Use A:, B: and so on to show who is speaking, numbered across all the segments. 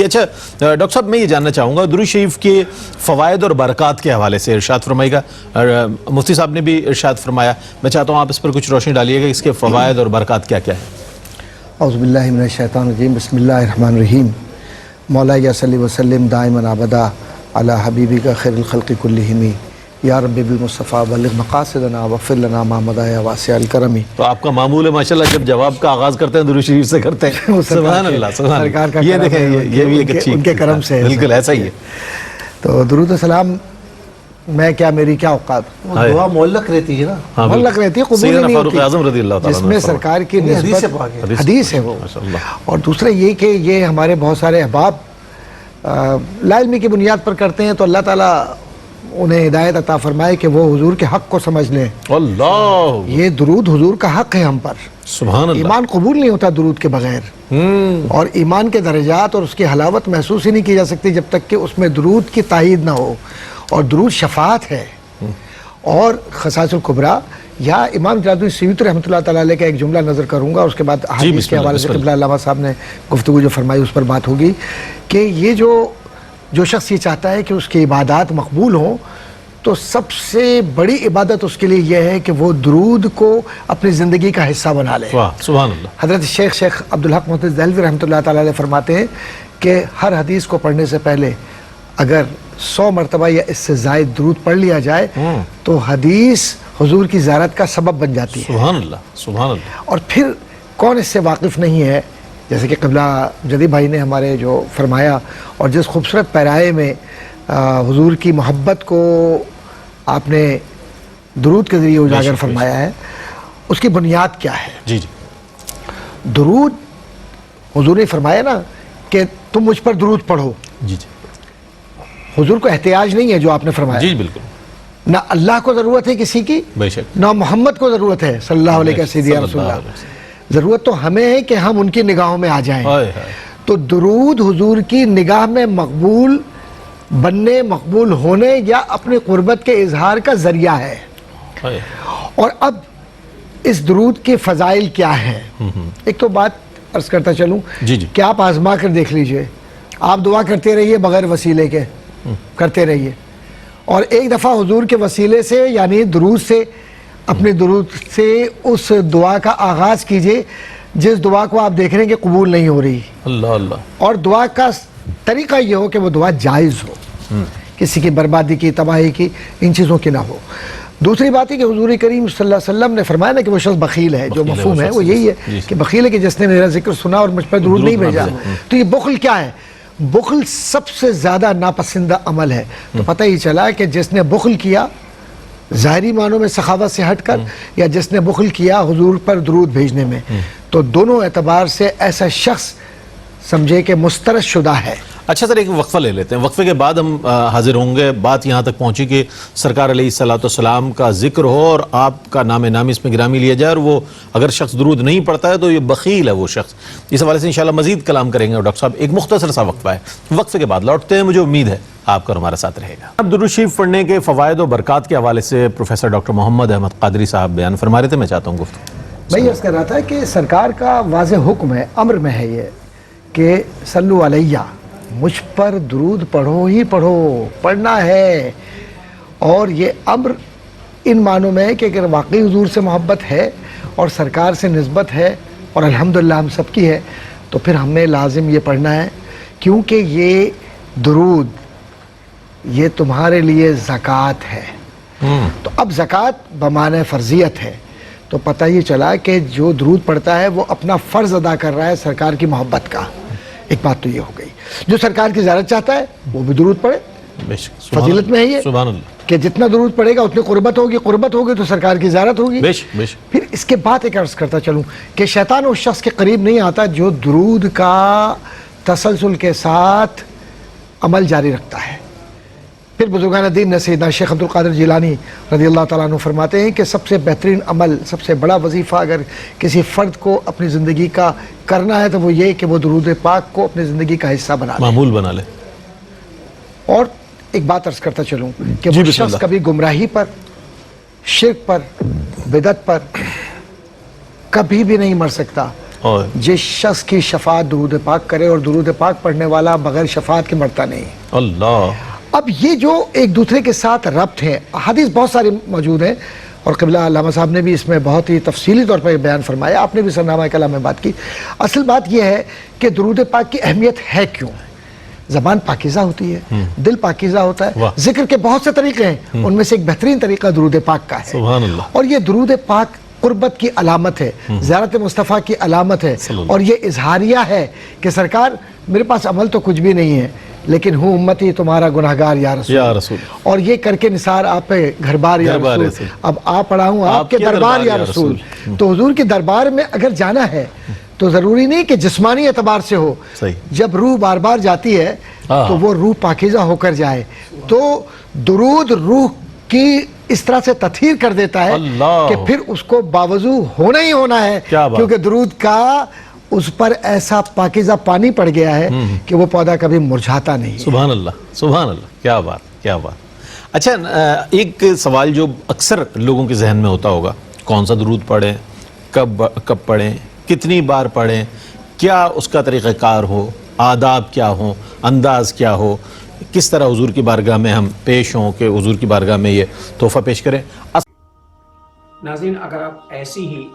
A: اچھا ڈاکٹر صاحب میں یہ جاننا چاہوں گا درود شریف کے فوائد اور برکات کے حوالے سے ارشاد فرمائے گا. مفتی صاحب نے بھی ارشاد فرمایا, میں چاہتا ہوں آپ اس پر کچھ روشنی ڈالیے گا, اس کے فوائد اور برکات کیا کیا ہیں.
B: اعوذ باللہ من الشیطان الرجیم, بسم اللہ الرحمن الرحیم. مولا صلی وسلم دائما ابدا علی حبیبک خیر الخلق کلہم یا رب بالمصطفیٰ بلغ مقاصدنا واغفر لنا ما مضى یا واسع الکرم.
A: تو آپ کا معمول ہے ماشاءاللہ, جب جواب کا آغاز کرتے ہیں درود شریف سے کرتے ہیں. سبحان اللہ سبحان اللہ. یہ دیکھیں یہ بھی ایک اچھی
B: ان کے کرم سے
A: بالکل ایسا ہی ہے.
B: تو درود و سلام میں کیا میری کیا اوقات, دعا معلق رہتی ہے نا, معلق رہتی ہے, قبول نہیں
A: فاروق اعظم رضی اللہ تعالیٰ
B: جس میں سرکار کی نسبت حدیث ہے وہ. اور دوسرا یہ کہ یہ ہمارے بہت سارے احباب لا علمی کی بنیاد پر کرتے ہیں, تو اللہ تعالیٰ انہیں ہدایت عطا فرمائے کہ وہ حضور کے حق کو سمجھ لیں.
A: اللہ,
B: یہ درود حضور کا حق ہے ہم پر.
A: سبحان اللہ.
B: ایمان قبول نہیں ہوتا درود کے بغیر, اور ایمان کے درجات اور اس کی حلاوت محسوس ہی نہیں کی جا سکتی جب تک کہ اس میں درود کی تائید نہ ہو. اور درود شفاعت ہے. اور خصائص الکبریٰ, یا امام جلال سیوطی رحمۃ اللہ تعالیٰ علیہ کا ایک جملہ نظر کروں گا, اس کے بعد حدیث کے حوالے سے قبلہ علامہ صاحب نے گفتگو جو فرمائی اس پر بات ہوگی, کہ یہ جو شخص یہ چاہتا ہے کہ اس کی عبادات مقبول ہوں, تو سب سے بڑی عبادت اس کے لیے یہ ہے کہ وہ درود کو اپنی زندگی کا حصہ بنا لے.
A: سبحان اللہ.
B: حضرت شیخ عبدالحق محمد دہلوی رحمۃ اللہ تعالیٰ علیہ فرماتے ہیں کہ ہر حدیث کو پڑھنے سے پہلے اگر 100 مرتبہ یا اس سے زائد درود پڑھ لیا جائے تو حدیث حضور کی زیارت کا سبب بن جاتی ہے.
A: سبحان اللہ سبحان اللہ.
B: اور پھر کون اس سے واقف نہیں ہے, جیسے کہ قبلہ جدید بھائی نے ہمارے جو فرمایا, اور جس خوبصورت پیرائے میں حضور کی محبت کو آپ نے درود کے ذریعے اجاگر فرمایا ہے, اس کی بنیاد کیا ہے؟
A: جی جی.
B: درود, حضور نے فرمایا نا کہ تم مجھ پر درود پڑھو.
A: جی جی.
B: حضور کو احتیاج نہیں ہے جو آپ نے فرمایا.
A: جی بالکل.
B: نہ اللہ کو ضرورت ہے کسی کی,
A: بے شک,
B: نہ محمد کو ضرورت ہے صلی اللہ علیہ وسلم رسول اللہ. ضرورت تو ہمیں ہے کہ ہم ان کی نگاہوں میں آ جائیں. تو درود حضور کی نگاہ میں مقبول بننے, مقبول ہونے یا اپنی قربت کے اظہار کا ذریعہ ہے. اور اب اس درود کے فضائل کیا ہیں؟ ایک تو بات عرض کرتا چلوں کہ آپ آزما کر دیکھ لیجئے, آپ دعا کرتے رہیے بغیر وسیلے کے, کرتے رہیے, اور ایک دفعہ حضور کے وسیلے سے یعنی درود سے, اپنے درود سے اس دعا کا آغاز کیجئے جس دعا کو آپ دیکھ رہے ہیں کہ قبول نہیں ہو رہی. اللہ اللہ. اور دعا کا طریقہ یہ ہو کہ وہ دعا جائز ہو, کسی کی بربادی کی, تباہی کی, ان چیزوں کی نہ ہو. دوسری بات ہے کہ حضور کریم صلی اللہ علیہ وسلم نے فرمایا نا کہ وہ شخص بخیل ہے. جو مفہوم ہے وہ یہی ہے کہ بخیل ہے کہ جس نے میرا ذکر سنا اور مجھ پر درود نہیں بھیجا. تو یہ بخل کیا ہے؟ بخل سب سے زیادہ ناپسندہ عمل ہے. تو پتہ ہی چلا کہ جس نے بخل کیا ظاہری معنوں میں سخاوت سے ہٹ کر, یا جس نے بخل کیا حضور پر درود بھیجنے میں, تو دونوں اعتبار سے ایسا شخص سمجھے کہ مسترد شدہ ہے.
A: اچھا سر, ایک وقفہ لے لیتے ہیں, وقفے کے بعد ہم حاضر ہوں گے. بات یہاں تک پہنچی کہ سرکار علیہ الصلوۃ والسلام کا ذکر ہو اور آپ کا نام نامی اس میں گرامی لیا جائے, اور وہ اگر شخص درود نہیں پڑھتا ہے تو یہ بخیل ہے وہ شخص. اس حوالے سے انشاءاللہ مزید کلام کریں گے. اور ڈاکٹر صاحب ایک مختصر سا وقفہ ہے, وقفے کے بعد لوٹتے ہیں. مجھے امید ہے آپ کا ہمارے ساتھ رہے گا. اب درود شریف پڑھنے کے فوائد و برکات کے حوالے سے پروفیسر ڈاکٹر محمد احمد قادری صاحب بیان فرما رہے تھے. میں چاہتا ہوں گفتگو.
B: میں عرض کر رہا تھا کہ سرکار کا واضح حکم ہے, امر میں ہے یہ کہ صلو علیہ, مجھ پر درود پڑھو ہی پڑھو, پڑھنا ہے. اور یہ امر ان معنوں میں ہے کہ اگر واقعی حضور سے محبت ہے اور سرکار سے نسبت ہے, اور الحمدللہ ہم سب کی ہے, تو پھر ہمیں لازم یہ پڑھنا ہے, کیونکہ یہ درود یہ تمہارے لیے زکوٰۃ ہے. تو اب زکوٰۃ بمعنی فرضیت ہے, تو پتہ یہ چلا کہ جو درود پڑھتا ہے وہ اپنا فرض ادا کر رہا ہے سرکار کی محبت کا. ایک بات تو یہ ہو گئی. جو سرکار کی زیارت چاہتا ہے وہ بھی درود پڑھے, فضیلت میں ہے یہ کہ جتنا درود پڑھے گا اتنی قربت ہوگی, قربت ہوگی تو سرکار کی زیارت ہوگی. پھر اس کے بعد ایک عرض کرتا چلوں کہ شیطان اس شخص کے قریب نہیں آتا جو درود کا تسلسل کے ساتھ عمل جاری رکھتا ہے. پھر بزرگان دین نے سیدنا شیخ عبد القادر جیلانی رضی اللہ تعالیٰ عنہ فرماتے ہیں کہ سب سے بہترین عمل, سب سے بڑا وظیفہ اگر کسی فرد کو اپنی زندگی کا کرنا ہے تو وہ یہ کہ وہ درود پاک کو اپنی زندگی کا حصہ بنا لے, معمول بنا لے. اور ایک بات عرض کرتا چلوں کہ وہ شخص کبھی گمراہی پر, شرک پر, بدعت پر کبھی بھی نہیں مر سکتا
A: اور
B: جس شخص کی شفاعت درود پاک کرے اور درود پاک پڑھنے والا بغیر شفاعت کے مرتا نہیں.
A: اللہ.
B: اب یہ جو ایک دوسرے کے ساتھ ربط ہیں، حدیث بہت ساری موجود ہیں، اور قبلہ علامہ صاحب نے بھی اس میں بہت ہی تفصیلی طور پر بیان فرمایا، آپ نے بھی سرنامہ کلام میں بات کی. اصل بات یہ ہے کہ درود پاک کی اہمیت ہے کیوں. زبان پاکیزہ ہوتی ہے، دل پاکیزہ ہوتا ہے. ذکر کے بہت سے طریقے ہیں، ان میں سے ایک بہترین طریقہ درود پاک کا ہے.
A: سبحان اللہ.
B: اور یہ درود پاک قربت کی علامت ہے، زیارت مصطفیٰ کی علامت ہے، اور یہ اظہاریہ ہے کہ سرکار میرے پاس عمل تو کچھ بھی نہیں ہے، لیکن ہوں امتی تمہارا گناہگار یا رسول. اور یہ کر کے نثار آپ پہ گھر بار یا رسول، اب آپ پڑھا ہوں آپ کے دربار یا رسول. تو حضور کے دربار میں اگر جانا ہے تو ضروری نہیں کہ جسمانی اعتبار سے ہو. جب روح بار بار جاتی ہے تو وہ روح پاکیزہ ہو کر جائے. تو درود روح کی اس طرح سے تطہیر کر دیتا ہے کہ پھر اس کو باوضو ہونا ہی ہونا ہے، کیونکہ درود کا اس پر ایسا پاکیزہ پانی پڑ گیا ہے کہ وہ پودا کبھی مرجھاتا نہیں.
A: سبحان اللہ، سبحان اللہ. کیا بات، کیا بات. اچھا، ایک سوال جو اکثر لوگوں کے ذہن میں ہوتا ہوگا، کون سا درود پڑھیں، کب پڑھیں، کتنی بار پڑھیں، کیا اس کا طریقہ کار ہو، آداب کیا ہوں، انداز کیا ہو، کس طرح حضور کی بارگاہ میں ہم پیش ہوں کہ حضور کی بارگاہ میں یہ تحفہ پیش کریں.
C: ناظرین، اگر آپ ایسی ہی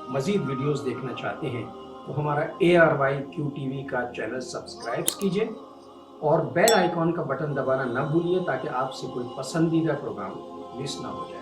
C: مزید ویڈیوز دیکھنا چاہتے ہیں تو ہمارا ARYQ کا چینل سبسکرائب کیجئے اور بیل آئیکن کا بٹن دبانا نہ بھولیے تاکہ آپ سے کوئی پسندیدہ پروگرام مس نہ ہو جائے.